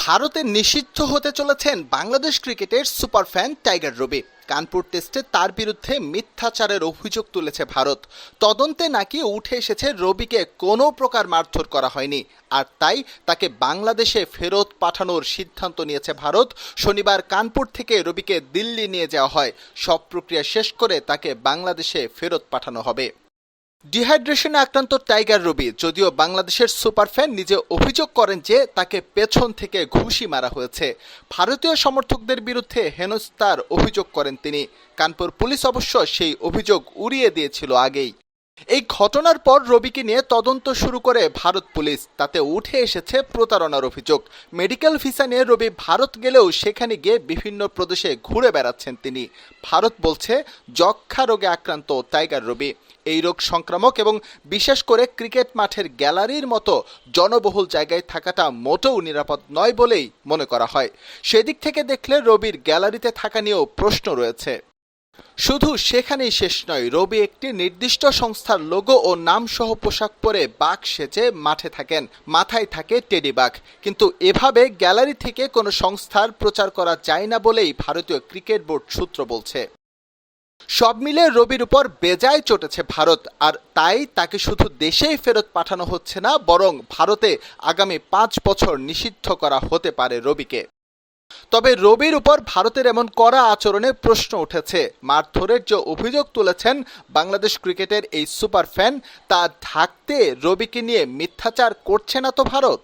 ভারতে নিষিদ্ধ হতে চলেছেন বাংলাদেশ ক্রিকেটের সুপার ফ্যান টাইগার রবি। কানপুর টেস্টে তার বিরুদ্ধে মিথ্যাচারের অভিযোগ তুলেছে ভারত। তদন্তে নাকি উঠে এসেছে রবিকে কোনো প্রকার মারধর করা হয়নি, আর তাই তাকে বাংলাদেশে ফেরত পাঠানোর সিদ্ধান্ত নিয়েছে ভারত। শনিবার কানপুর থেকে রবিকে দিল্লি নিয়ে যাওয়া হয়। সব প্রক্রিয়া শেষ করে তাকে বাংলাদেশে ফেরত পাঠানো হবে। ডিহাইড্রেশনে আক্রান্ত টাইগার রবি যদিও বাংলাদেশের সুপার ফ্যান নিজে অভিযোগ করেন যে তাকে পেছন থেকে ঘুষি মারা হয়েছে। ভারতীয় সমর্থকদের বিরুদ্ধে হেনস্থার অভিযোগ করেন তিনি। কানপুর পুলিশ অবশ্য সেই অভিযোগ উড়িয়ে দিয়েছিল আগেই। এই ঘটনার পর রবিকে নিয়ে তদন্ত শুরু করে ভারত পুলিশ। তাতে উঠে এসেছে প্রতারণার অভিযোগ। মেডিকেল ভিসা নিয়ে রবি ভারত গেলেও সেখানে গিয়ে বিভিন্ন প্রদেশে ঘুরে বেড়াচ্ছেন তিনি। ভারত বলছে যক্ষ্মা রোগে আক্রান্ত টাইগার রবি। এই রোগ সংক্রামক এবং বিশেষ করে ক্রিকেট মাঠের গ্যালারির মতো জনবহুল জায়গায় থাকাটা মোটেও নিরাপদ নয় বলেই মনে করা হয়। সেদিক থেকে দেখলে রবির গ্যালারিতে থাকা নিয়েও প্রশ্ন রয়েছে। শুধু সেখানেই শেষ নয়, রবি একটি নির্দিষ্ট সংস্থার লোগো ও নাম সহ পোশাক পরে বাঘ সেজে মাঠে থাকেন। মাথায় থাকে টেডি বাঘ। কিন্তু এভাবে গ্যালারি থেকে কোনো সংস্থার প্রচার করা যায় না বলেই ভারতীয় ক্রিকেট বোর্ড সূত্র বলছে। সব মিলে রবির উপর বেজায় চটেছে ভারত, আর তাই তাকে শুধু দেশেই ফেরত পাঠানো হচ্ছে না, বরং ভারতে আগামী 5 বছর নিষিদ্ধ করা হতে পারে রবিকে। তবে রবির উপর ভারতের এমন কড়া আচরণে প্রশ্ন উঠেছে। মারধরের যে অভিযোগ তুলেছেন বাংলাদেশ ক্রিকেটের এই সুপার ফ্যান, তা ঢাকতে রবিকে নিয়ে মিথ্যাচার করছে না তো ভারত?